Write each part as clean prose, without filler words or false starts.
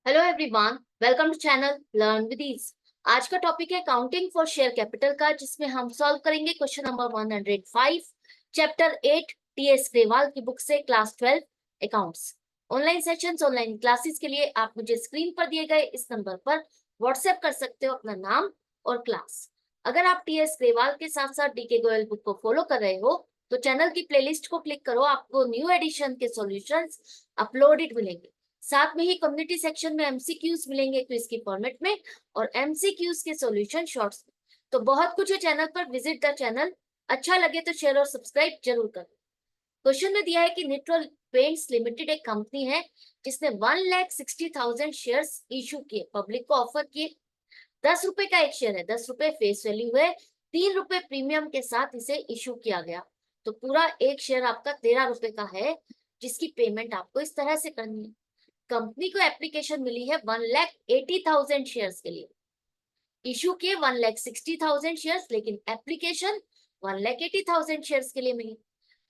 Hello everyone, welcome to channel learn with ease. आज का topic है काउंटिंग फॉर शेयर कैपिटल का, जिसमें हम सॉल्व करेंगे question number 105, chapter 8 TS Grewal की बुक से, class 12 accounts. Online sessions, online classes के लिए आप मुझे स्क्रीन पर दिए गए इस नंबर पर व्हाट्सएप कर सकते हो अपना नाम और क्लास। अगर आप टीएस ग्रेवाल के साथ साथ डीके गोयल बुक को फॉलो कर रहे हो तो चैनल की प्लेलिस्ट को क्लिक करो, आपको न्यू एडिशन के सॉल्यूशंस अपलोडेड मिलेंगे। साथ में ही कम्युनिटी सेक्शन में एमसीक्यूज मिलेंगे क्विज की फॉर्मेट में, और एमसीक्यूज के सॉल्यूशन शॉर्ट्स में। तो बहुत कुछ है चैनल पर, विजिट द चैनल। अच्छा लगे तो शेयर और सब्सक्राइब जरूर करें। क्वेश्चन में दिया है कि न्यूट्रल पेंट्स लिमिटेड एक कंपनी है जिसने 1,60,000 शेयर्स इशू किए, पब्लिक को ऑफर किए। 10 रुपए का एक शेयर है, 10 रुपए फेस वैल्यू है, 3 रुपए प्रीमियम के साथ इसे इशू किया गया। तो पूरा एक शेयर आपका 13 रुपए का है, जिसकी पेमेंट आपको इस तरह से करनी है। कंपनी को एप्लीकेशन मिली है 1,80,000 शेयर्स के लिए। इशू किए 1,60,000 शेयर्स, लेकिन एप्लीकेशन 1,80,000 शेयर्स के लिए मिली।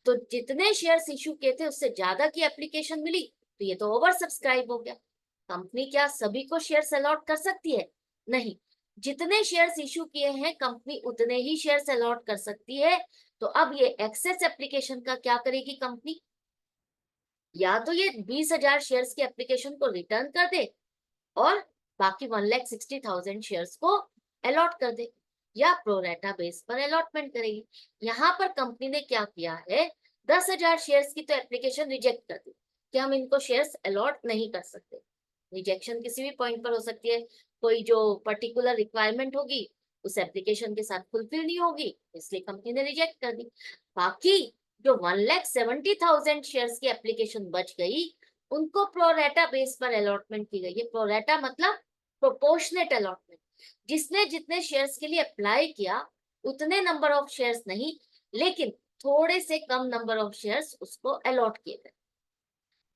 तो जितने शेयर्स इशू किए थे उससे ज्यादा की एप्लीकेशन मिली, तो ये तो ओवर सब्सक्राइब हो गया। कंपनी क्या सभी को शेयर्स अलॉट कर सकती है? नहीं। जितने शेयर्स इशू किए हैं कंपनी उतने ही शेयर्स अलॉट कर सकती है। तो अब ये एक्सेस एप्लीकेशन का क्या करेगी कंपनी? या तो ये 20,000 शेयर्स की एप्लीकेशन को रिटर्न कर दे और बाकी 1,60,000 शेयर्स को अलॉट कर दे, या प्रोरेटा बेस पर अलॉटमेंट करेगी। यहाँ पर कंपनी ने क्या किया है, 10,000 शेयर्स की तो एप्लीकेशन रिजेक्ट कर दी कि हम इनको शेयर्स अलॉट नहीं कर सकते। रिजेक्शन किसी भी पॉइंट पर हो सकती है, कोई जो पर्टिकुलर रिक्वायरमेंट होगी उस एप्लीकेशन के साथ फुलफिल नहीं होगी, इसलिए कंपनी ने रिजेक्ट कर दी। बाकी जो 1,70,000 शेयर्स की एप्लीकेशन बच गई उनको प्रोरेटा बेस पर अलॉटमेंट की गई है। प्रोरेटा मतलब प्रोपोर्शनेट अलॉटमेंट, जिसने जितने शेयर्स के लिए अप्लाई किया उतने नंबर ऑफ शेयर्स नहीं, लेकिन थोड़े से कम नंबर ऑफ शेयर्स उसको अलॉट किए गए।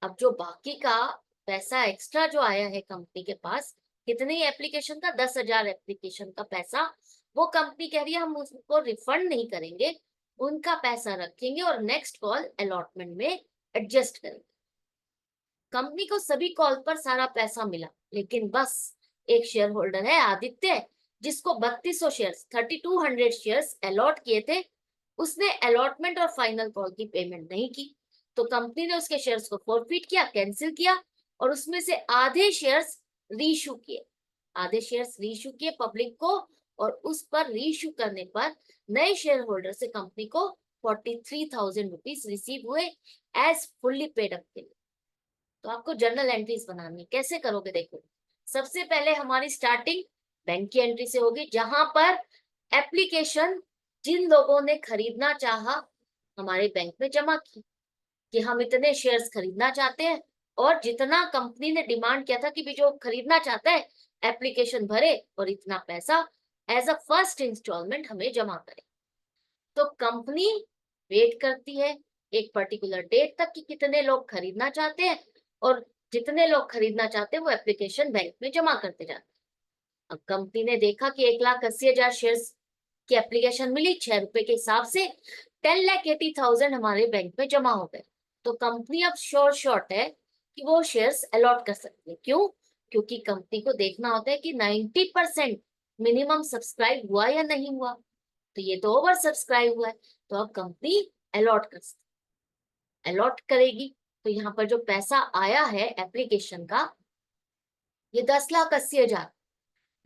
अब जो बाकी का पैसा एक्स्ट्रा जो आया है कंपनी के पास, कितनी एप्लीकेशन का, 10,000 एप्लीकेशन का पैसा, वो कंपनी कह रही है हम उसको रिफंड नहीं करेंगे, उनका पैसा रखेंगे और नेक्स्ट कॉल अलॉटमेंट में एडजस्ट करेंगे। कंपनी को सभी कॉल पर सारा पैसा मिला, लेकिन बस एक शेयर होल्डर है आदित्य, जिसको 3,200 शेयर्स 3,200 शेयर्स अलॉट किए थे। उसने अलॉटमेंट और फाइनल कॉल की पेमेंट नहीं की, तो कंपनी ने उसके शेयर्स को फॉरफिट किया, कैंसिल किया, और उसमें से आधे शेयर्स रीइशू किए। आधे शेयर्स रीइशू किए पब्लिक को, और उस पर रीइशू करने पर नए शेयर होल्डर से कंपनी को 43,000 रुपीज रिसीव हुए एज फुल्ली पेड अप के लिए। तो आपको जर्नल एंट्रीज बनानी है, कैसे करोगे देखो। सबसे पहले हमारी स्टार्टिंग बैंक की एंट्री से होगी, जहां पर एप्लीकेशन जिन लोगों ने खरीदना चाहा हमारे बैंक में जमा की कि हम इतने शेयर्स खरीदना चाहते हैं, और जितना कंपनी ने डिमांड किया था कि भी जो खरीदना चाहता है एप्लीकेशन भरे और इतना पैसा एज अ फर्स्ट इंस्टॉलमेंट हमें जमा करे। तो कंपनी वेट करती है एक पर्टिकुलर डेट तक कि कितने लोग खरीदना चाहते हैं, और जितने लोग खरीदना चाहते हैं वो एप्लीकेशन बैंक में जमा करते जाते हैं। अब कंपनी ने देखा कि 1,80,000 शेयर्स की एप्लीकेशन मिली 6 रुपए के हिसाब से, 10,80,000 हमारे बैंक में जमा हो गए। तो कंपनी अब श्योर शॉर्ट है कि वो शेयर्स अलॉट कर सकती है। क्यों? क्योंकि कंपनी को देखना होता है कि 90% मिनिमम सब्सक्राइब हुआ या नहीं हुआ। तो ये तो ओवर सब्सक्राइब हुआ है, तो अब कंपनी अलॉट कर अलॉट करेगी। तो यहाँ पर जो पैसा आया है एप्लीकेशन का, ये 10,80,000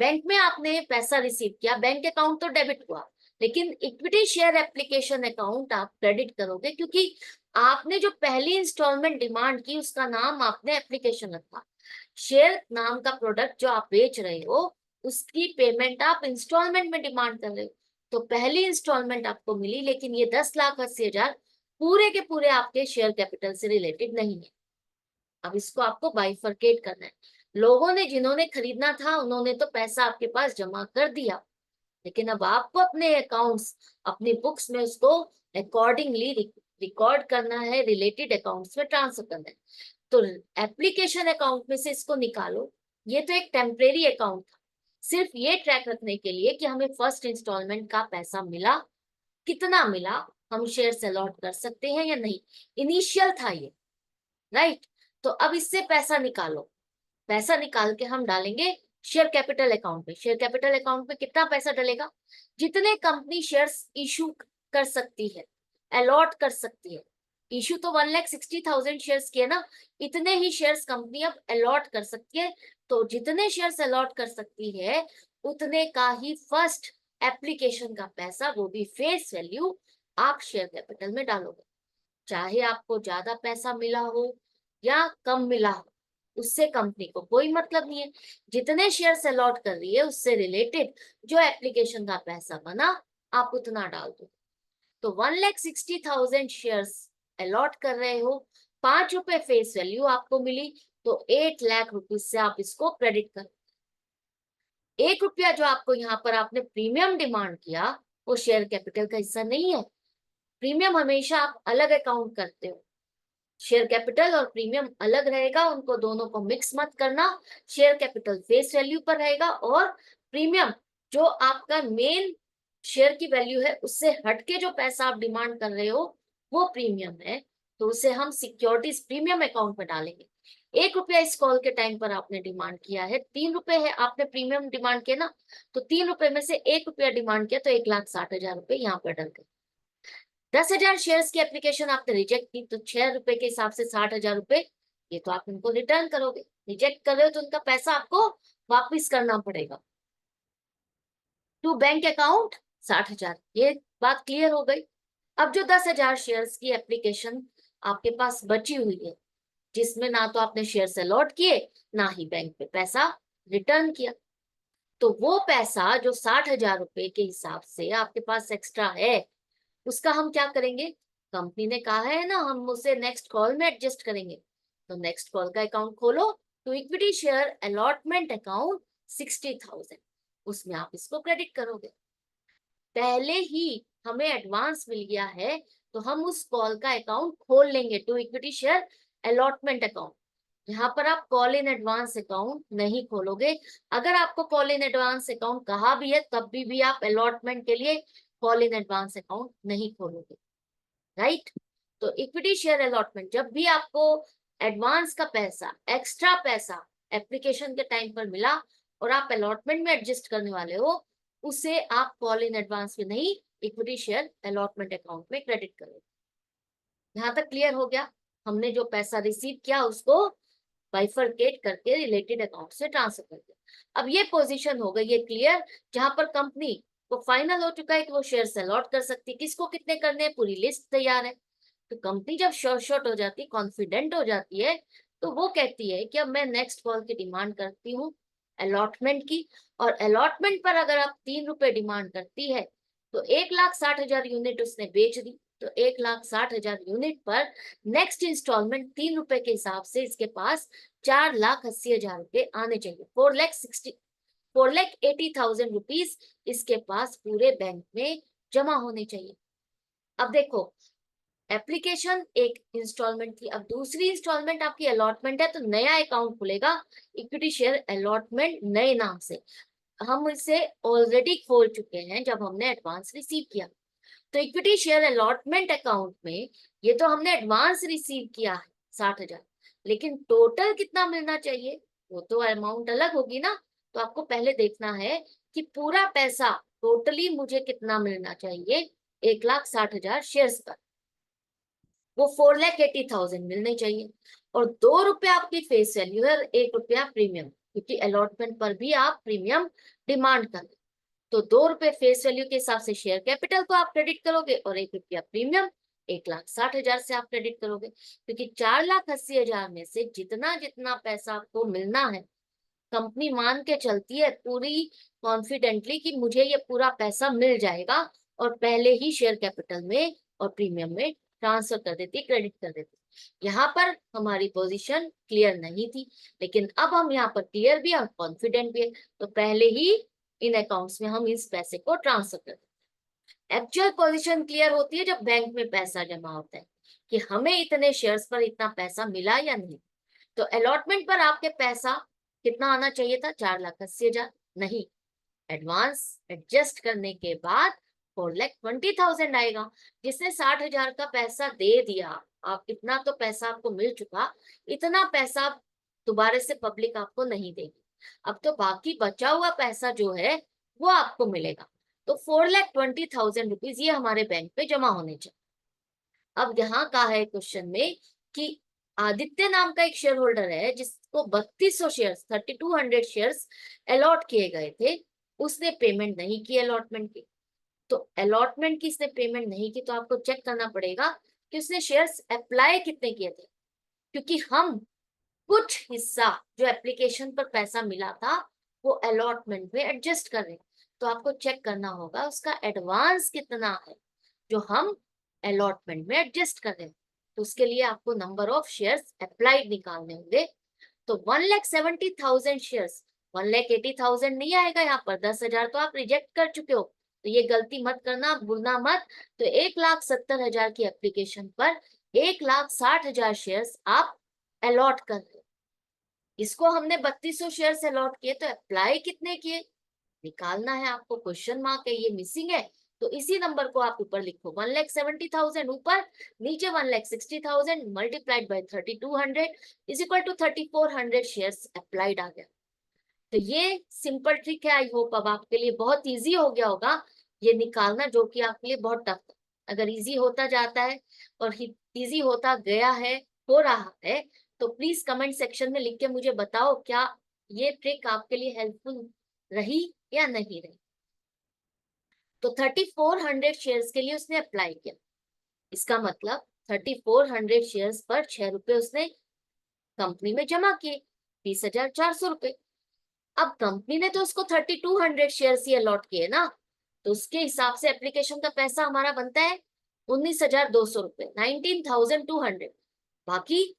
बैंक में आपने पैसा रिसीव किया, बैंक अकाउंट तो डेबिट हुआ, लेकिन इक्विटी शेयर एप्लीकेशन अकाउंट आप क्रेडिट करोगे, क्योंकि आपने जो पहली इंस्टॉलमेंट डिमांड की उसका नाम आपने एप्लीकेशन रखा। शेयर नाम का प्रोडक्ट जो आप बेच रहे हो उसकी पेमेंट आप इंस्टॉलमेंट में डिमांड कर रहे हो। तो पहली इंस्टॉलमेंट आपको मिली, लेकिन ये 10,80,000 पूरे के पूरे आपके शेयर कैपिटल से रिलेटेड नहीं है। अब इसको आपको बाइफरकेट करना है। लोगों ने जिन्होंने खरीदना था उन्होंने तो पैसा आपके पास जमा कर दिया, लेकिन अब आपको अपने अकाउंट्स, अपनी बुक्स में उसको अकॉर्डिंगली रिकॉर्ड करना है, रिलेटेड अकाउंट्स में ट्रांसफर करना है। तो एप्लीकेशन अकाउंट में से इसको निकालो। ये तो एक टेम्परेरी अकाउंट था, सिर्फ ये ट्रैक रखने के लिए कि हमें फर्स्ट इंस्टॉलमेंट का पैसा मिला, कितना मिला, हम शेयर अलॉट कर सकते हैं या नहीं। इनिशियल था ये, राइट। तो अब इससे पैसा निकालो। पैसा निकाल के हम डालेंगे शेयर कैपिटल अकाउंट में। शेयर कैपिटल अकाउंट में कितना पैसा डलेगा? जितने कंपनी शेयर्स इशू कर सकती है, अलॉट कर सकती है। इशू तो 1,60,000 शेयर्स किए ना, इतने ही शेयर्स कंपनी अब अलॉट कर सकती है। तो जितने शेयर्स अलॉट कर सकती है उतने का ही फर्स्ट एप्लीकेशन का पैसा, वो भी फेस वैल्यू, आप शेयर कैपिटल में डालोगे। चाहे आपको ज्यादा पैसा मिला हो या कम मिला हो, उससे कंपनी को कोई मतलब नहीं है। जितने शेयर्स अलॉट कर रही है उससे रिलेटेड जो एप्लीकेशन का पैसा बना, आप उतना डाल दो। तो 1,60,000 शेयर्स अलॉट कर रहे हो, 5 रुपए फेस वैल्यू आपको मिली, तो 8 लाख रुपीज से आप इसको क्रेडिट कर। 1 रुपया जो आपको यहाँ पर आपने प्रीमियम डिमांड किया, वो शेयर कैपिटल का हिस्सा नहीं है। प्रीमियम हमेशा आप अलग अकाउंट करते हो, शेयर कैपिटल और प्रीमियम अलग रहेगा, उनको दोनों को मिक्स मत करना। शेयर कैपिटल फेस वैल्यू पर रहेगा और प्रीमियम जो आपका मेन शेयर की वैल्यू है उससे हटके जो पैसा आप डिमांड कर रहे हो वो प्रीमियम है, तो उसे हम सिक्योरिटीज प्रीमियम अकाउंट में डालेंगे। 1 रुपया इस कॉल के टाइम पर आपने डिमांड किया है, 3 रुपए है आपने प्रीमियम डिमांड किया ना, तो 3 रुपए में से 1 रुपया डिमांड किया तो 1,60,000 रुपए यहाँ पर डल गए। 10,000 शेयर्स की एप्लीकेशन आपने रिजेक्ट की, तो 6 रुपए के हिसाब से 60,000 रुपए, ये तो आप उनको रिटर्न करोगे। रिजेक्ट कर रहे हो तो उनका पैसा आपको वापस करना पड़ेगा टू बैंक अकाउंट 60,000। ये बात क्लियर हो गई। अब जो 10,000 शेयर्स की एप्लीकेशन आपके पास बची हुई है, जिसमें ना तो आपने शेयर्स अलॉट किए ना ही बैंक पे पैसा रिटर्न किया, तो वो पैसा जो 60,000 रुपए के हिसाब से आपके पास एक्स्ट्रा है, उसका हम क्या करेंगे? कंपनी ने कहा है ना हम उसे नेक्स्ट कॉल में एडजस्ट करेंगे, तो नेक्स्ट कॉल का अकाउंट खोलो, तो इक्विटी शेयर अलॉटमेंट अकाउंट 60,000, उसमें आप इसको क्रेडिट करोगे। पहले ही हमें एडवांस मिल गया है, तो हम उस कॉल का अकाउंट खोल लेंगे, to equity share allotment account. यहाँ पर आप कॉल इन एडवांस अकाउंट नहीं खोलोगे। अगर आपको कॉल इन एडवांस अकाउंट कहा भी है तब भी आप अलॉटमेंट के लिए कॉल इन एडवांस अकाउंट नहीं खोलोगे, राइट? तो इक्विटी शेयर अलॉटमेंट, जब भी आपको एडवांस का पैसा, एक्स्ट्रा पैसा एप्लीकेशन के टाइम पर मिला और आप अलॉटमेंट में एडजस्ट करने वाले हो, उसे आप कॉल इन एडवांस में नहीं, इक्विटी शेयर अलॉटमेंट अकाउंट में क्रेडिट करोगे। यहाँ तक क्लियर हो गया? हमने जो पैसा रिसीव किया उसको बाइफरकेट करके रिलेटेड अकाउंट से ट्रांसफर कर दिया। अब ये पोजीशन हो गई ये क्लियर, जहां पर कंपनी को फाइनल हो चुका है कि वो शेयर्स अलॉट कर सकती है। किसको कितने करने हैं, पूरी लिस्ट तैयार है। तो कंपनी जब शॉर्ट हो जाती है, कॉन्फिडेंट हो जाती है, तो वो कहती है कि अब मैं नेक्स्ट कॉल की डिमांड करती हूँ अलॉटमेंट की। और अलॉटमेंट पर अगर आप 3 रुपए डिमांड करती है तो 1,60,000 यूनिट उसने बेच दी, तो 1,60,000 यूनिट पर नेक्स्ट इंस्टॉलमेंट 3 रुपए के हिसाब से इसके पास 4,80,000 रुपए आने चाहिए। 4,80,000 रुपीज इसके पास पूरे बैंक में जमा होने चाहिए। अब देखो, एप्लीकेशन एक इंस्टॉलमेंट थी, अब दूसरी इंस्टॉलमेंट आपकी अलॉटमेंट है, तो नया अकाउंट खुलेगा इक्विटी शेयर अलॉटमेंट नए नाम से। हम इसे ऑलरेडी खोल चुके हैं जब हमने एडवांस रिसीव किया। तो इक्विटी शेयर अलॉटमेंट अकाउंट में ये तो हमने एडवांस रिसीव किया है 60,000, लेकिन टोटल कितना मिलना चाहिए वो तो अमाउंट अलग होगी ना। तो आपको पहले देखना है कि पूरा पैसा टोटली मुझे कितना मिलना चाहिए 1,60,000 शेयर्स पर, वो 4,80,000 मिलने चाहिए। और 2 रुपया आपकी फेस वैल्यू है और 1 रुपया प्रीमियम, क्योंकि अलॉटमेंट पर भी आप प्रीमियम डिमांड कर। तो 2 रुपए फेस वैल्यू के हिसाब से शेयर कैपिटल को आप क्रेडिट करोगे और 1 रुपया प्रीमियम 1,60,000 से आप क्रेडिट करोगे, क्योंकि 4,80,000 में से जितना जितना पैसा आपको मिलना है, कंपनी मान के चलती है पूरी कॉन्फिडेंटली कि मुझे ये पूरा पैसा मिल जाएगा, और पहले ही शेयर कैपिटल में और प्रीमियम में ट्रांसफर कर देती, क्रेडिट कर देती। यहाँ पर हमारी पोजीशन क्लियर नहीं थी, लेकिन अब हम यहाँ पर क्लियर भी और कॉन्फिडेंट भी है, तो पहले ही इन अकाउंट्स में हम इस पैसे को ट्रांसफर कर देते हैं। एक्चुअल पोजीशन क्लियर होती है जब बैंक में पैसा जमा होता है कि हमें इतने शेयर्स पर इतना पैसा मिला या नहीं। तो अलॉटमेंट पर आपके पैसा कितना आना चाहिए था, 4,80,000, नहीं, एडवांस एडजस्ट करने के बाद 4,20,000 आएगा। जिसने 60,000 का पैसा दे दिया, आप इतना तो पैसा आपको मिल चुका, इतना पैसा दोबारा से पब्लिक आपको नहीं देगी। अब तो बाकी बचा हुआ पैसा जो है वो आपको मिलेगा। तो 4,20,000 ये हमारे बैंक पे जमा होने चाहिए। अब यहाँ कहा है क्वेश्चन में कि आदित्य नाम का एक शेयर होल्डर है जिसको 3200 शेयर 3200 शेयर्स अलॉट किए गए थे, उसने पेमेंट नहीं की अलॉटमेंट की। तो अलॉटमेंट की इसने पेमेंट नहीं की तो आपको चेक करना पड़ेगा कि उसने शेयर्स अप्लाई कितने किए थे, क्योंकि हम कुछ हिस्सा जो एप्लीकेशन पर पैसा मिला था वो अलॉटमेंट में एडजस्ट कर रहे हैं। तो आपको चेक करना होगा उसका एडवांस कितना है जो हम अलॉटमेंट में एडजस्ट कर रहे हैं। तो उसके लिए आपको नंबर ऑफ शेयर्स अप्लाइड निकालने होंगे। तो 1,70,000 शेयर्स, 1,80,000 नहीं आएगा यहाँ पर, 10,000 तो आप रिजेक्ट कर चुके हो, तो ये गलती मत करना, भूलना मत। तो 1,70,000 की एप्लीकेशन पर 1,60,000 शेयर्स आप अलॉट कर रहे हो। इसको हमने 3200 शेयर्स अलॉट किए, तो अप्लाई कितने किए निकालना है आपको। क्वेश्चन मार्क है, ये मिसिंग है। तो इसी नंबर को आप ऊपर लिखो 1,70,000 ऊपर, नीचे 1,60,000 multiplied by 3,200 is equal to 3,400 shares applied आ गया। तो ये सिंपल ट्रिक है। आई होप अब आपके लिए बहुत इजी हो गया होगा ये निकालना, जो कि आपके लिए बहुत टफ था। अगर इजी होता जाता है और इजी होता गया है, हो रहा है, तो प्लीज कमेंट सेक्शन में लिख के मुझे बताओ क्या ये ट्रिक आपके लिए हेल्पफुल रही या नहीं रही। तो 3,400 शेयर्स के लिए उसने अप्लाई किया, इसका मतलब 3,400 शेयर्स पर 6 रुपए उसने कंपनी में जमा किए, 20,400 रुपए। अब कंपनी ने तो उसको 3,200 शेयर्स ही अलॉट किए ना, तो उसके हिसाब से एप्लीकेशन का पैसा हमारा बनता है 19,200 रुपए, 19,200। बाकी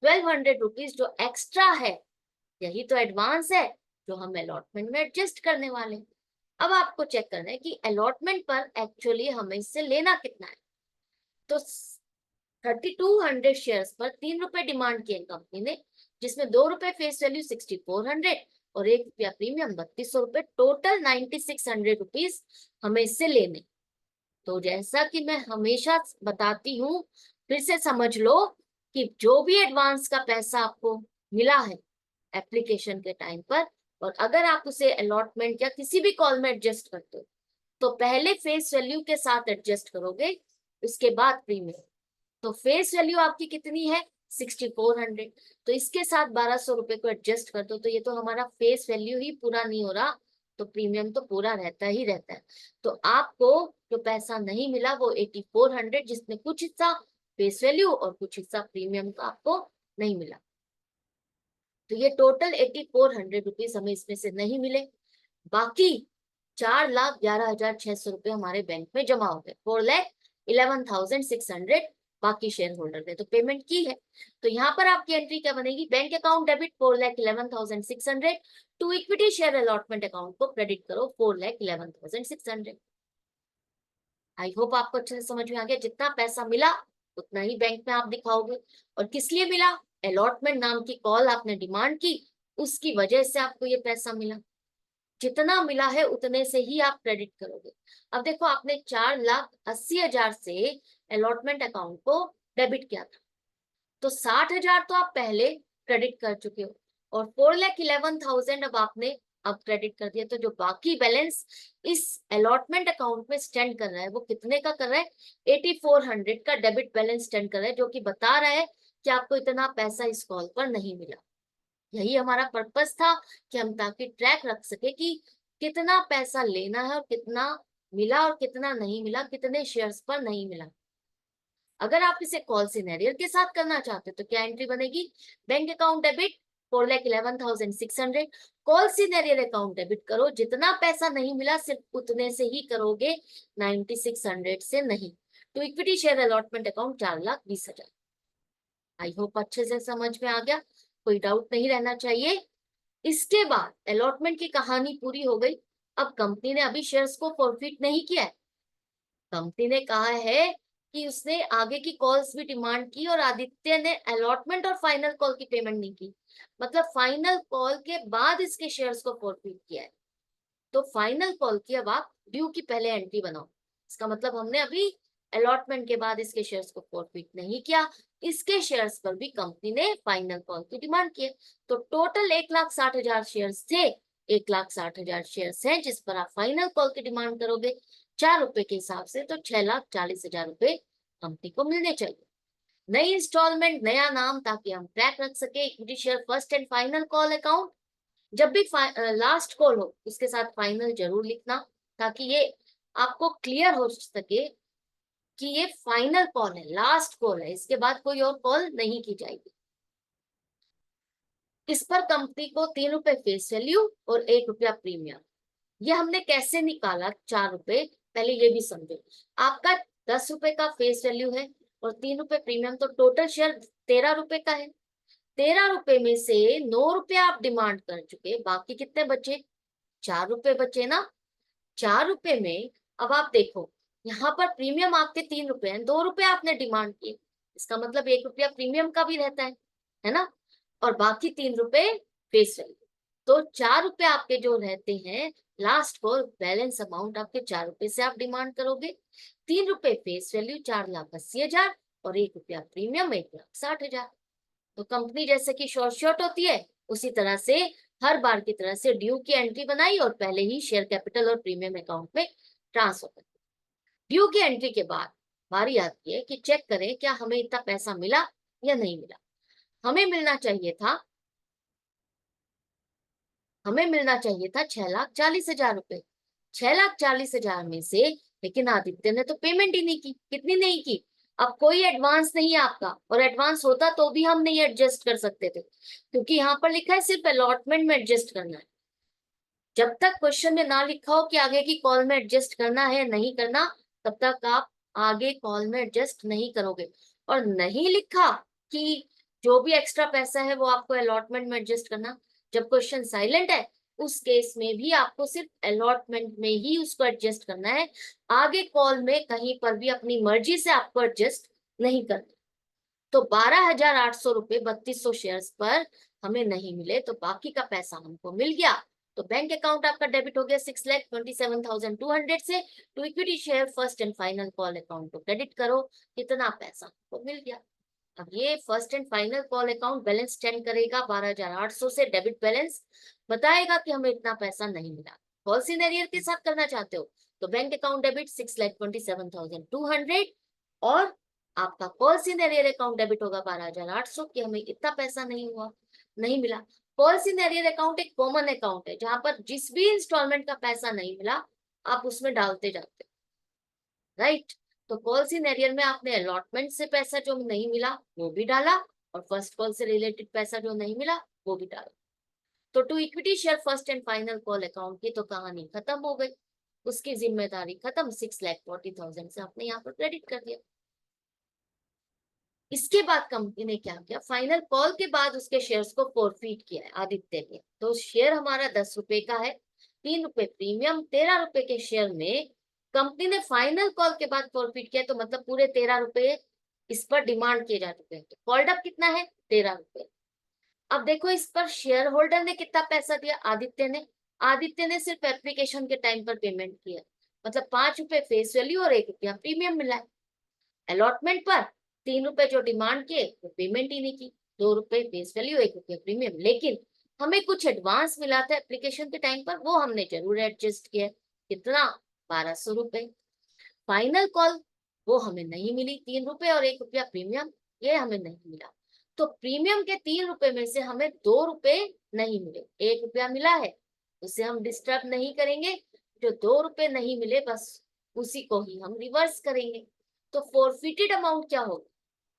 1,200 रुपीज जो एक्स्ट्रा है, यही तो एडवांस है जो हम अलॉटमेंट में एडजस्ट करने वाले हैं। अब आपको चेक करना है कि अलॉटमेंट पर एक्चुअली हमें इससे लेना कितना है। तो 3,200 शेयर्स पर 3 रुपए डिमांड किए कंपनी ने, जिसमें 2 रुपए फेस वैल्यू 6,400 और 1 रुपया प्रीमियम 3,200 रुपए, टोटल 9,600 रुपीज हमें इससे लेने। तो जैसा कि मैं हमेशा बताती हूँ, फिर से समझ लो कि जो भी एडवांस का पैसा आपको मिला है एप्लीकेशन के टाइम पर, और अगर आप उसे अलॉटमेंट या किसी भी कॉल में एडजस्ट करते हो, तो पहले फेस वैल्यू के साथ एडजस्ट करोगे, उसके बाद प्रीमियम। तो फेस वैल्यू आपकी कितनी है 6,400, तो इसके साथ 1,200 रुपए को एडजस्ट कर दो, तो ये तो हमारा फेस वैल्यू ही पूरा नहीं हो रहा, तो प्रीमियम तो पूरा रहता ही रहता है। तो आपको जो पैसा नहीं मिला वो 8,400, जिसमें कुछ हिस्सा फेस वैल्यू और कुछ हिस्सा प्रीमियम का आपको नहीं मिला। तो ये टोटल 8,400 रुपीज हमें इसमें से नहीं मिले। बाकी 4,11,600 रुपए हमारे बैंक में जमा हो गए, 4,11,600 बाकी शेयर होल्डर ने तो पेमेंट की है। तो यहाँ पर आपकी एंट्री क्या बनेगी, bank account debit 4,11,600 to equity share allotment account को क्रेडिट करो 4,11,600। आई होप आपको अच्छे से समझ में आ गया। जितना पैसा मिला उतना ही बैंक में आप दिखाओगे, और किस लिए मिला, अलॉटमेंट नाम की कॉल आपने डिमांड की, उसकी वजह से आपको ये पैसा मिला। जितना मिला है उतने से ही आप क्रेडिट करोगे। अब देखो, आपने 4,80,000 से अलॉटमेंट अकाउंट को डेबिट किया था, तो 60,000 तो आप पहले क्रेडिट कर चुके हो, और 4,11,000 अब आपने अब क्रेडिट कर दिया। तो जो बाकी बैलेंस इस अलॉटमेंट अकाउंट में स्टैंड कर रहा है वो कितने का कर रहा है, 8,400 का डेबिट बैलेंस स्टैंड कर रहा है, जो कि बता रहा है कि आपको इतना पैसा इस कॉल पर नहीं मिला। यही हमारा पर्पस था कि हम ताकि ट्रैक रख सके कि कितना पैसा लेना है और कितना मिला और कितना नहीं मिला, कितने शेयर्स पर नहीं मिला। अगर आप इसे कॉल सिनेरियो के साथ करना चाहते हो तो क्या एंट्री बनेगी, bank account debit 4,11,600, call scenario account debit करो, जितना पैसा नहीं मिला सिर्फ उतने से ही करोगे, 9,600 से नहीं। तो equity share allotment account 4,20,000। I hope अच्छे से समझ में आ गया, कोई डाउट नहीं रहना चाहिए। इसके बाद अलॉटमेंट की कहानी पूरी हो गई। अब कंपनी ने अभी शेयर्स को फॉरफिट नहीं किया है, कंपनी ने कहा है कि उसने आगे की कॉल्स भी डिमांड की, और आदित्य ने अलॉटमेंट और फाइनल कॉल की पेमेंट नहीं की, मतलब फाइनल कॉल के बाद इसके शेयर्स को फॉरफिट किया है। तो फाइनल कॉल की अब आप ड्यू की पहले एंट्री बनाओ, इसका मतलब हमने अभी अलॉटमेंट के बाद इसके शेयर्स को फॉरफिट नहीं किया, इसके शेयर्स पर भी कंपनी ने फाइनल कॉल की डिमांड की है। तो टोटल 1,60,000 शेयर्स थे, 1,60,000 शेयर्स हैं जिस पर आप फाइनल कॉल की डिमांड करोगे 4 रुपए के हिसाब से, तो 6,40,000 रुपए कंपनी को मिलने चाहिए। नई इंस्टॉलमेंट, नया नाम, ताकि हम ट्रैक रख सके equity share first and final call account. जब भी लास्ट कॉल हो उसके साथ फाइनल जरूर लिखना, ताकि ये आपको क्लियर हो सके कि ये फाइनल कॉल है, लास्ट कॉल है, इसके बाद कोई और कॉल नहीं की जाएगी। इस पर कंपनी को 3 रुपए फेस वैल्यू और 1 रुपया प्रीमियम। ये हमने कैसे निकाला 4 रुपए, पहले ये भी समझो। आपका 10 रुपए का फेस वैल्यू है और 3 रुपए प्रीमियम, तो टोटल शेयर 13 रुपए का है। 13 रुपए में से 9 रुपए आप डिमांड कर चुके, बाकी कितने बचे? 4 रुपए बचे ना। 4 रुपए में अब आप देखो, यहाँ पर प्रीमियम आपके 3 रुपए हैं, 2 रुपए आपने डिमांड किए, इसका मतलब 1 रुपया प्रीमियम का भी रहता है ना, और बाकी 3 रुपए फेस वैल्यू। तो 4 रुपए आपके जो रहते हैं लास्ट को, बैलेंस अमाउंट आपके 4 रुपए से आप डिमांड करोगे। 3 रुपए फेस वैल्यू 4,80,000 और 1 रुपया प्रीमियम 1,60,000। तो कंपनी जैसे कि शॉर्ट होती है, उसी तरह से हर बार की तरह से ड्यू की एंट्री बनाई और पहले ही शेयर कैपिटल और प्रीमियम अकाउंट में ट्रांसफर कर। ड्यू की एंट्री के बाद बारी आती है कि चेक करें क्या हमें इतना पैसा मिला या नहीं मिला। हमें मिलना चाहिए था, 6,40,000 रुपए। 6,40,000 में से लेकिन आदित्य ने तो पेमेंट ही नहीं की। कितनी नहीं की? अब कोई एडवांस नहीं है आपका, और एडवांस होता तो भी हम नहीं एडजस्ट कर सकते थे, क्योंकि यहाँ पर लिखा है सिर्फ अलॉटमेंट में एडजस्ट करना है। जब तक क्वेश्चन में ना लिखा हो कि आगे की कॉल में एडजस्ट करना है नहीं करना, तब तक आप आगे कॉल में एडजस्ट नहीं करोगे। और नहीं लिखा कि जो भी एक्स्ट्रा पैसा है वो आपको अलॉटमेंट में एडजस्ट करना, जब क्वेश्चन साइलेंट है उस केस में भी आपको सिर्फ अलॉटमेंट में ही उसको एडजस्ट करना है। आगे कॉल में कहीं पर भी अपनी मर्जी से आपको एडजस्ट नहीं करना। तो 12,800 रुपए 3200 शेयर्स पर हमें नहीं मिले, तो बाकी का पैसा हमको मिल गया। तो बैंक अकाउंट आपका डेबिट हो गया 6,27,200 से। To equity share first and final call account को क्रेडिट करो, कितना पैसा हमको मिल गया। अब ये first and final call account balance stand करेगा 12,800 से, डेबिट बैलेंस बताएगा कि हमें इतना पैसा नहीं मिला। कॉल सिनेरियर के साथ करना चाहते हो तो बैंक अकाउंट डेबिट 6,27,200 और आपका कॉल सिनेरियर अकाउंट डेबिट होगा 12,800 कि हमें इतना पैसा नहीं हुआ, नहीं मिला। कॉल सिनेरियर अकाउंट एक कॉमन अकाउंट है जहां पर जिस भी इंस्टॉलमेंट का पैसा नहीं मिला आप उसमें डालते जाते, राइट। तो कॉल सिनेरियर में आपने अलॉटमेंट से पैसा जो नहीं मिला वो भी डाला, और फर्स्ट कॉल से रिलेटेड पैसा जो नहीं मिला वो भी डाला। तो to equity share first and final call account की तो कहानी खत्म हो गई, उसकी जिम्मेदारी खत्म। 6,40,000 से आपने यहाँ पर क्रेडिट कर दिया। इसके बाद कंपनी ने क्या किया, फाइनल कॉल के बाद उसके शेयर्स को फॉरफीट किया है आदित्य ने। तो शेयर हमारा 10 रुपए का है, 3 रुपए प्रीमियम, 13 रुपए के शेयर में कंपनी ने फाइनल कॉल के बाद फॉरफीट किया, तो मतलब पूरे 13 रुपए इस पर डिमांड किए जा चुके हैं। तो कॉल्ड अप कितना है? 13 रुपए। अब देखो इस पर शेयर होल्डर ने कितना पैसा दिया? आदित्य ने सिर्फ एप्लीकेशन के टाइम पर पेमेंट किया, मतलब 5 रुपए फेस वैल्यू और 1 रुपया प्रीमियम मिला है। अलॉटमेंट पर 3 रुपए जो डिमांड किए वो पेमेंट ही नहीं की, 2 रुपए फेस वैल्यू 1 रुपया प्रीमियम। लेकिन हमें कुछ एडवांस मिला था एप्लीकेशन के टाइम पर, वो हमने जरूर एडजस्ट किया। कितना? 1,200 रुपए। फाइनल कॉल वो हमें नहीं मिली, 3 रुपए और 1 रुपया प्रीमियम, ये हमें नहीं मिला। तो प्रीमियम के 3 रुपए में से हमें 2 रुपए नहीं मिले, 1 रुपया मिला है, उसे हम डिस्टर्ब नहीं करेंगे। जो 2 रुपए नहीं मिले बस उसी को ही हम रिवर्स करेंगे। तो फॉरफिटेड अमाउंट क्या होगा?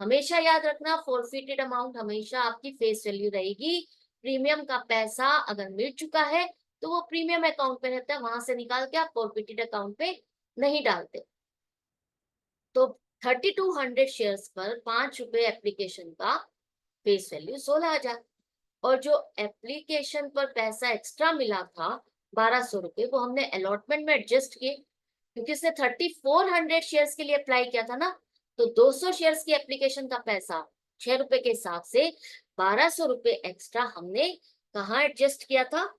हमेशा याद रखना, फॉरफिटेड अमाउंट हमेशा आपकी फेस वैल्यू रहेगी। प्रीमियम का पैसा अगर मिल चुका है तो वो प्रीमियम अकाउंट पे रहता है, वहां से निकाल के आप फॉरफिटेड अकाउंट पे नहीं डालते। तो 3,200 शेयर्स पर 5 रुपए एप्लीकेशन का फेस वैल्यू 16,000, और जो एप्लीकेशन पर पैसा एक्स्ट्रा मिला था 1,200 रुपए, वो हमने अलॉटमेंट में एडजस्ट किए, क्योंकि उसने 3,400 शेयर्स के लिए अप्लाई किया था ना। तो 200 शेयर्स की एप्लीकेशन का पैसा 6 रुपए के हिसाब से 1,200 रुपए एक्स्ट्रा हमने कहाँ एडजस्ट किया था?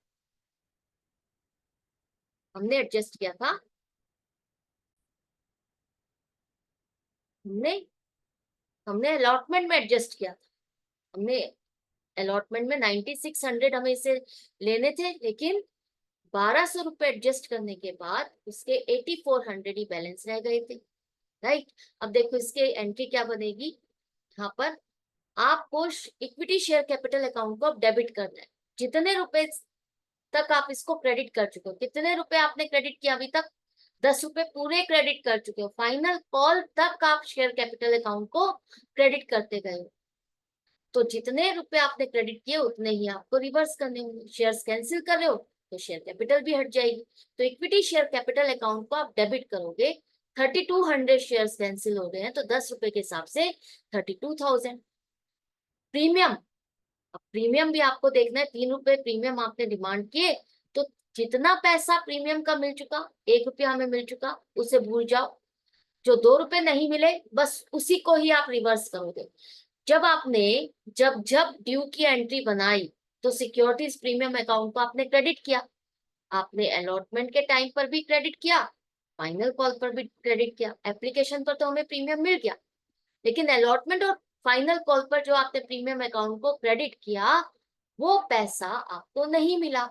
हमने एडजस्ट किया था, हमने हमने अलॉटमेंट में एडजस्ट किया था। हमने अलॉटमेंट में 9600 हमें इसे लेने थे, लेकिन 1200 रुपए एडजस्ट करने के बाद उसके 8400 ही बैलेंस रह गए थे। राइट, अब देखो इसके एंट्री क्या बनेगी। यहाँ पर आपको इक्विटी शेयर कैपिटल अकाउंट को अब डेबिट करना है। जितने रुपए तक आप इसको क्रेडिट कर चुके हो, कितने रुपए आपने क्रेडिट किया अभी तक, 10 रुपए पूरे क्रेडिट कर चुके हो। फाइनल कॉल तक आप शेयर कैपिटल अकाउंट को क्रेडिट करते गए हो, तो जितने रुपए आपने क्रेडिट किए उतने ही आपको रिवर्स करने होंगे। शेयर्स कैंसिल कर रहे हो तो शेयर कैपिटल भी हट जाएगी। तो इक्विटी शेयर कैपिटल अकाउंट को आप डेबिट करोगे। 3200 शेयर्स कैंसिल हो गए हैं, तो 10 रुपए के हिसाब से 32,000। प्रीमियम, अब प्रीमियम भी आपको देखना है। 3 रुपए प्रीमियम आपने डिमांड किए, तो जितना पैसा प्रीमियम का मिल चुका, 1 रुपया हमें मिल चुका, उसे भूल जाओ। जो 2 रुपए नहीं मिले, बस उसी को ही आप रिवर्स करोगे। जब आपने जब जब ड्यू की एंट्री बनाई, तो सिक्योरिटीज प्रीमियम अकाउंट को आपने क्रेडिट किया। आपने अलॉटमेंट के टाइम पर भी क्रेडिट किया, फाइनल कॉल पर भी क्रेडिट किया। एप्लीकेशन पर तो हमें प्रीमियम मिल गया, लेकिन अलॉटमेंट और फाइनल कॉल पर जो आपने प्रीमियम अकाउंट को क्रेडिट किया, वो पैसा आपको नहीं मिला।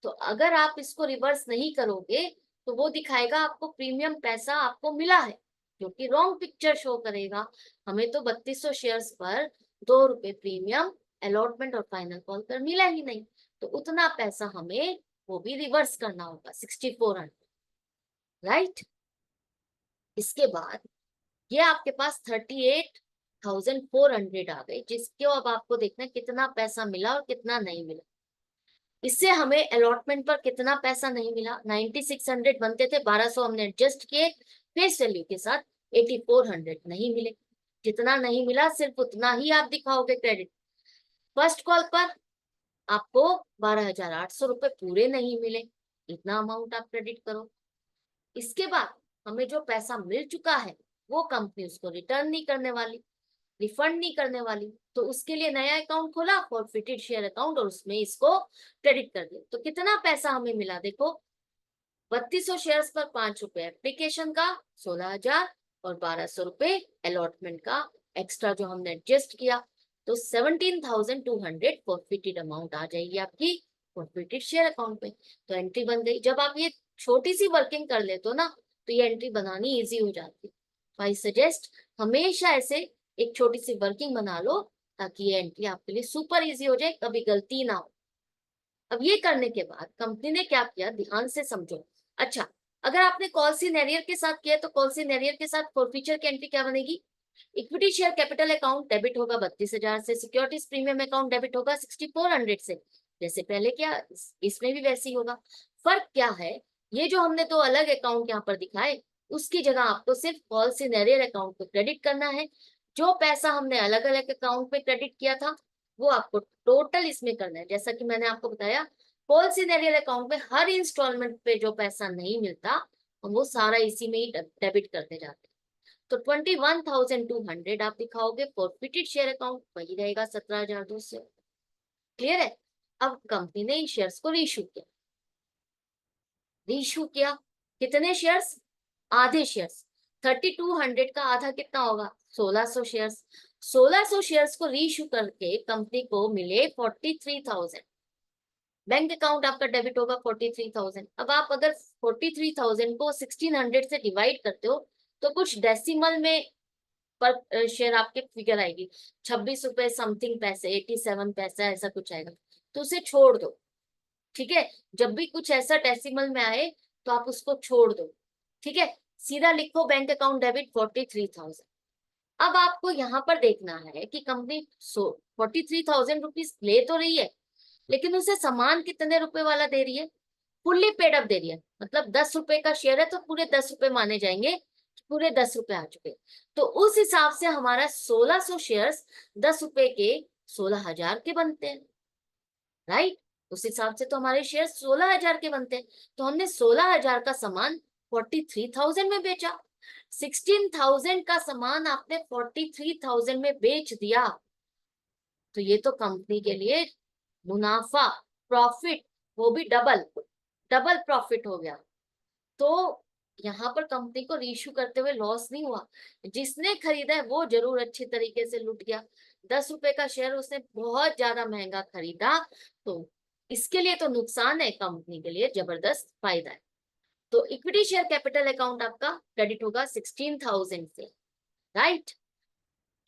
तो अगर आप इसको रिवर्स नहीं करोगे, तो वो दिखाएगा आपको प्रीमियम पैसा आपको मिला है, जो कि रॉन्ग पिक्चर शो करेगा। हमें तो 3200 शेयर्स पर 2 रुपए प्रीमियम अलॉटमेंट और फाइनल कॉल पर मिला ही नहीं, तो उतना पैसा हमें वो भी रिवर्स करना होगा, 6400। राइट, इसके बाद ये आपके पास 38,400 आ गए, जिसके अब आपको देखना है कितना पैसा मिला और कितना नहीं मिला। इससे हमें अलॉटमेंट पर कितना पैसा नहीं मिला, 9600 बनते थे, 1200 हमने एडजस्ट किए फेस वैल्यू के साथ, 8400 नहीं मिले। जितना नहीं मिला सिर्फ उतना ही आप दिखाओगे क्रेडिट। फर्स्ट कॉल पर आपको 12,800 रुपए पूरे नहीं मिले, इतना अमाउंट आप क्रेडिट करो। इसके बाद हमें जो पैसा मिल चुका है, वो कंपनी उसको रिटर्न नहीं करने वाली, रिफंड नहीं करने वाली, तो उसके लिए नया अकाउंट खोला, फॉरफिटेड शेयर अकाउंट, और उसमें इसको क्रेडिट कर दिया। तो कितना पैसा हमें मिला देखो, 3200 शेयर्स पर 5 रुपए एप्लीकेशन का, 16,000, और 1200 रुपए अलॉटमेंट का एक्स्ट्रा जो हमने एडजस्ट किया, तो 17,200 फॉरफिटेड अमाउंट आ जाएगी आपकी फॉरफिटेड शेयर अकाउंट में। तो एंट्री बन गई। जब आप ये छोटी सी वर्किंग कर लेते हो ना, तो ये एंट्री बनानी इजी हो जाती है। आई सजेस्ट हमेशा ऐसे एक छोटी सी वर्किंग बना लो, ताकि ये एंट्री आपके लिए सुपर इजी हो जाए, कभी गलती ना हो। अब ये करने के बाद कंपनी ने क्या किया, ध्यान से समझो। अच्छा, अगर आपने कॉल सिनेरियर के साथ किया, तो कॉल सिनेरियर के साथ फॉरफीचर की एंट्री क्या बनेगी, equity share capital account debit होगा 32,000 से, सिक्योरिटीज प्रीमियम अकाउंट डेबिट होगा 6400 से, जैसे पहले क्या इसमें भी वैसे ही होगा। फर्क क्या है, ये जो हमने दो अलग अकाउंट यहाँ पर दिखाए, उसकी जगह आपको सिर्फ कॉल सिनेरियर अकाउंट को क्रेडिट करना है। जो पैसा हमने अलग अलग अकाउंट में क्रेडिट किया था, वो आपको टोटल इसमें करना है। जैसा कि मैंने आपको बताया, कॉल सिनेरियर अकाउंट में हर इंस्टॉलमेंट पे जो पैसा नहीं मिलता, हम वो सारा इसी में ही डेबिट करते जाते हैं। तो 21,200 आप दिखाओगे फॉरफिटेड शेयर अकाउंट, वही रहेगा 17,200। क्लियर है। अब कंपनी ने इन शेयर्स को रीइश्यू किया। रीइश्यू किया कितने शेयर्स, आधे शेयर्स। 3200 का आधा कितना होगा, 1600 शेयर्स। 1600 शेयर्स को रीइश्यू करके कंपनी को मिले 43,000। बैंक अकाउंट आपका डेबिट होगा 43,000। अब आप अगर 43,000 को 1600 से डिवाइड करते हो, तो कुछ डेसिमल में पर शेयर आपके फिगर आएगी, 26 रुपए समथिंग पैसे, 87 पैसा, ऐसा कुछ आएगा। तो उसे छोड़ दो, ठीक है। जब भी कुछ ऐसा डेसिमल में आए, तो आप उसको छोड़ दो, ठीक है। सीधा लिखो बैंक अकाउंट डेबिट 43,000। अब आपको यहाँ पर देखना है कि कंपनी 43,000 रुपीज ले तो रही है, लेकिन उसे सामान कितने रुपए वाला दे रही है, फुल्ली पेड अप दे रही है। मतलब 10 रुपए का शेयर है, तो पूरे 10 रुपए माने जाएंगे, पूरे 10 रुपए आ चुके। तो उस हिसाब से हमारा 1600 शेयर्स 10 रुपए के 16,000 के बनते हैं। राइट, उस हिसाब से तो हमारे शेयर 16,000 के बनते हैं। तो हमने 16,000 का सामान 43,000 में बेचा। 16,000 का सामान आपने 43,000 में बेच दिया, तो ये तो कंपनी के लिए मुनाफा, प्रॉफिट, वो भी डबल डबल प्रॉफिट हो गया। तो यहाँ पर कंपनी को रीइश्यू करते हुए लॉस नहीं हुआ। जिसने खरीदा है वो जरूर अच्छी तरीके से लुट गया। 10 रुपए का शेयर उसने बहुत ज्यादा महंगा खरीदा, तो इसके लिए तो नुकसान है, कंपनी के लिए जबरदस्त फायदा है। तो इक्विटी शेयर कैपिटल अकाउंट आपका क्रेडिट होगा 16,000 से, राइट।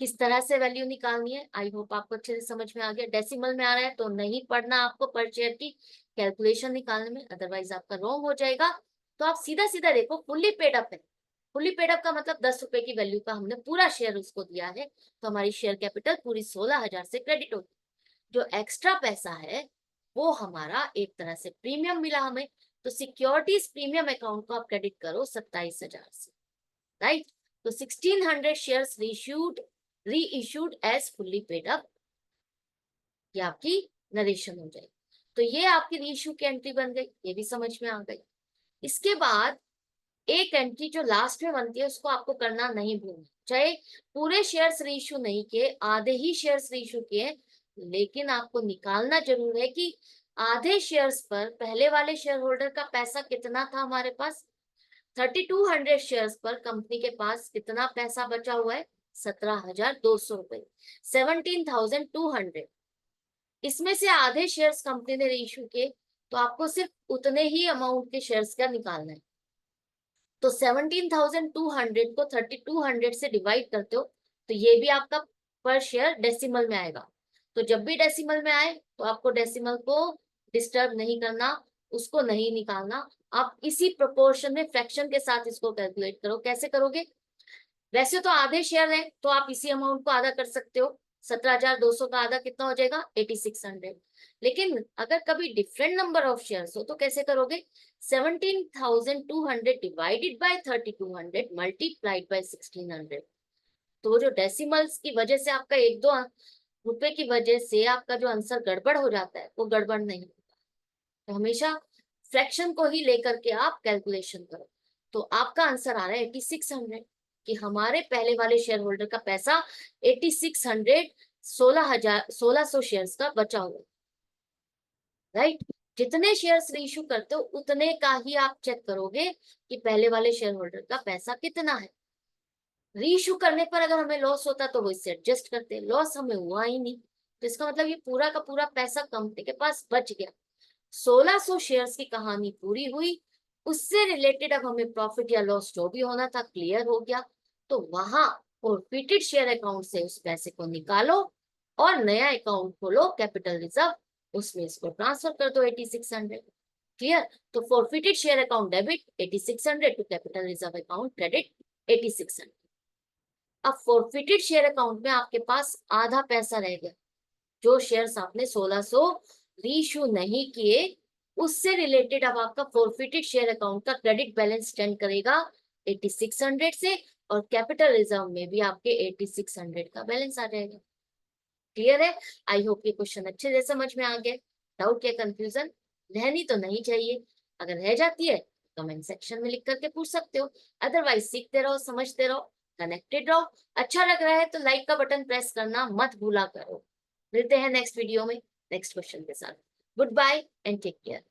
किस तरह से वैल्यू निकालनी है, आई होप आपको अच्छे से समझ में आ गया। डेसिमल में आ रहा है तो नहीं पढ़ना आपको पर शेयर की कैलकुलेशन निकालने में, अदरवाइज आपका रॉन्ग हो जाएगा। तो आप सीधा सीधा देखो, फुल्ली पेड अप है। फुल्ली पेड अप का मतलब 10 रुपए की वैल्यू का हमने पूरा शेयर उसको दिया है, तो हमारी शेयर कैपिटल पूरी 16,000 से क्रेडिट होगी। जो एक्स्ट्रा पैसा है वो हमारा एक तरह से प्रीमियम मिला हमें, तो सिक्योरिटीज प्रीमियम अकाउंट को आप क्रेडिट करो 27,000 से, राइट। तो 1600 shares reissued as fully paid up, ये आपकी नरेशन हो जाएगी। तो ये आपकी रीइश्यू की एंट्री बन गई, ये भी समझ में आ गई। इसके बाद एक एंट्री जो लास्ट में बनती है उसको आपको करना नहीं भूलना, चाहे पूरे शेयर्स रीइश्यू नहीं किए, आधे ही शेयर्स रीइश्यू किए, लेकिन आपको निकालना जरूर है कि आधे शेयर्स पर पहले वाले शेयर होल्डर का पैसा कितना था हमारे पास। 3200 शेयर्स पर कंपनी के पास कितना पैसा बचा हुआ है, 17,200 रुपए, 17,200। इसमें से आधे शेयर्स कंपनी ने रीइश्यू किए, तो आपको सिर्फ उतने ही अमाउंट के शेयर्स का निकालना है। तो 17,200 को 3,200 से डिवाइड करते हो तो ये भी आपका पर शेयर डेसिमल में आएगा। तो जब भी डेसिमल में आए तो आपको डेसिमल को डिस्टर्ब नहीं करना, उसको नहीं निकालना, आप इसी प्रोपोर्शन में फ्रैक्शन के साथ इसको कैलकुलेट करो। कैसे करोगे, वैसे तो आधे शेयर है तो आप इसी अमाउंट को आधा कर सकते हो, 17,200 का आधा कितना हो जाएगा, 8,600। लेकिन अगर कभी डिफरेंट नंबर ऑफ शेयर्स हो तो कैसे करोगे, 17,200 डिवाइडेड बाय 3,200 मल्टीप्लाइड बाय 1,600। तो जो डेसिमल्स की वजह से आपका एक दो रुपए की वजह से आपका जो आंसर गड़बड़ हो जाता है वो गड़बड़ नहीं होता। तो हमेशा फ्रैक्शन को ही लेकर के आप कैलकुलेशन करो। तो आपका आंसर आ रहा है 8,600, कि हमारे पहले वाले शेयर होल्डर का पैसा 8,600, 16,100 शेयर्स का बचा हुआ, राइट। जितने शेयर्स रीइश्यू करते हो उतने का ही आप चेक करोगे कि पहले वाले शेयर होल्डर का पैसा कितना है। रीइश्यू करने पर अगर हमें लॉस होता तो वो इससे एडजस्ट करते, लॉस हमें हुआ ही नहीं, तो इसका मतलब ये पूरा का पूरा पैसा कंपनी के पास बच गया। 1,600 शेयर्स की कहानी पूरी हुई, उससे रिलेटेड अब हमें प्रॉफिट या लॉस जो भी होना था क्लियर हो गया। तो वहां फॉरफिटेड शेयर अकाउंट से उस पैसे को निकालो और नया अकाउंट खोलो कैपिटल रिजर्व, उसमें इसको ट्रांसफर कर दो 8,600। क्लियर। तो forfeited share account debit 8,600 to capital reserve account credit 8,600। अब फॉरफिटेड शेयर अकाउंट में आपके पास आधा पैसा रह गया, जो शेयर्स आपने 1,600 रीइश्यू नहीं किए उससे रिलेटेड अब आपका फॉरफिटेड शेयर अकाउंट का क्रेडिट बैलेंस स्टैंड करेगा 8,600 से, और कैपिटल रिजर्व में भी आपके 8,600 का बैलेंस आ जाएगा। क्लियर है, आई होप ये क्वेश्चन अच्छे से समझ में आ गया। डाउट या कंफ्यूजन रहनी तो नहीं चाहिए, अगर रह जाती है कमेंट सेक्शन में लिख करके पूछ सकते हो, अदरवाइज सीखते रहो, समझते रहो, कनेक्टेड रहो। अच्छा लग रहा है तो लाइक का बटन प्रेस करना मत भूला करो। मिलते हैं नेक्स्ट वीडियो में नेक्स्ट क्वेश्चन के साथ। Good bye and take care.